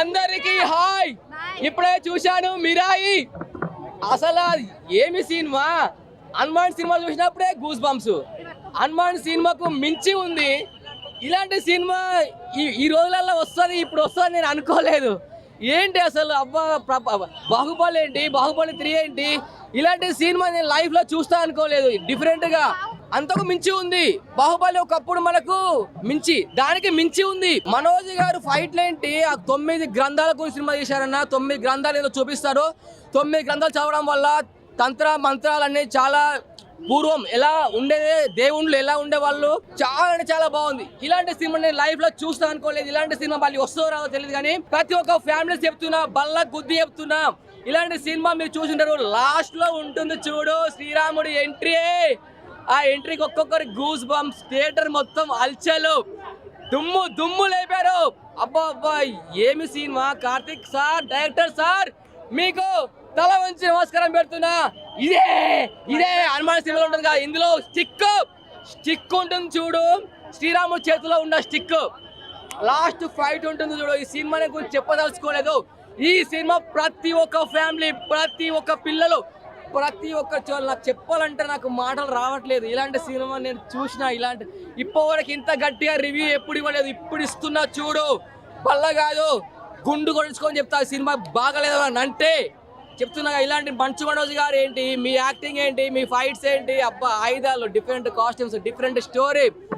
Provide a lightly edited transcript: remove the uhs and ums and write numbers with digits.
అందరికి హాయ్. ఇప్పుడే చూశాను మిరాయి. అసలు ఏమి సినిమా. హనుమాన్ సినిమా చూసినప్పుడే గూస్ బంప్స్. హనుమాన్ సినిమాకు మించి ఉంది. ఇలాంటి సినిమా ఈ రోజులలో వస్తుంది, ఇప్పుడు వస్తుంది నేను అనుకోలేదు. ఏంటి అసలు అబ్బా, బాహుబలి ఏంటి, బాహుబలి 3 ఏంటి, ఇలాంటి సినిమా నేను లైఫ్ లో చూస్తా అనుకోలేదు. డిఫరెంట్ గా అంతకు మించి ఉంది. బాహుబలి ఒకప్పుడు మనకు మించి, దానికి మించి ఉంది. మనోజ్ గారు ఫైట్లు ఏంటి, ఆ 9 గ్రంథాల గురించి సినిమా చేశారన్న. 9 గ్రంథాలు ఏదో చూపిస్తారు. 9 గ్రంథాలు చదవడం వల్ల తంత్ర మంత్రాలన్నీ చాలా పూర్వం ఎలా ఉండేది, దేవుళ్ళు ఎలా ఉండేవాళ్ళు, చాలా అంటే చాలా బాగుంది. ఇలాంటి సినిమా నేను లైఫ్ లో చూస్తా అనుకోలేదు. ఇలాంటి సినిమా మళ్ళీ వస్తుందో రాదో తెలియదు, కానీ ప్రతి ఒక్క ఫ్యామిలీ చెప్తున్నా, బల్ల గుద్ది చెప్తున్నా, ఇలాంటి సినిమా మీరు చూసింటారు. లాస్ట్ లో ఉంటుంది చూడు, శ్రీరాముడి ఎంట్రీ. ఆ ఎంట్రీకి ఒక్కొక్కరి గూస్ బంప్స్. థియేటర్ మొత్తం అల్చలు, దుమ్ము దుమ్ము లేపారు. అబ్బా అబ్బా, ఏమి cinema. Karthik sir, director sir, మీకు తల వంచి నమస్కారం పెడుతున్నా. ఇదే హనుమాన్ సినిమాలో ఉంటుంది కదా, ఇందులో స్టిక్ ఉంటుంది చూడు, శ్రీరాముడి చేతిలో ఉన్న స్టిక్. లాస్ట్ ఫైట్ ఉంటుంది చూడు. ఈ సినిమాని గురించి చెప్పదలుచుకోలేదు. ఈ సినిమా ప్రతి ఒక్క ఫ్యామిలీ, ప్రతి ఒక్క పిల్లలు, ప్రతి ఒక్క నాకు చెప్పాలంటే నాకు మాటలు రావట్లేదు. ఇలాంటి సినిమా నేను చూసిన, ఇలాంటి ఇప్పటివరకు ఇంత గట్టిగా రివ్యూ ఎప్పుడు ఇవ్వలేదు. ఇప్పుడు ఇస్తున్నా చూడు. బల్ల కాదు, గుండు కొడుచుకొని చెప్తా. సినిమా బాగలేదు అని అంటే చెప్తున్నా. ఇలాంటి మంచు మనోజ్ గారు ఏంటి, మీ యాక్టింగ్ ఏంటి, మీ ఫైట్స్ ఏంటి, అబ్బా ఆయుధాలు, డిఫరెంట్ కాస్ట్యూమ్స్, డిఫరెంట్ స్టోరీ.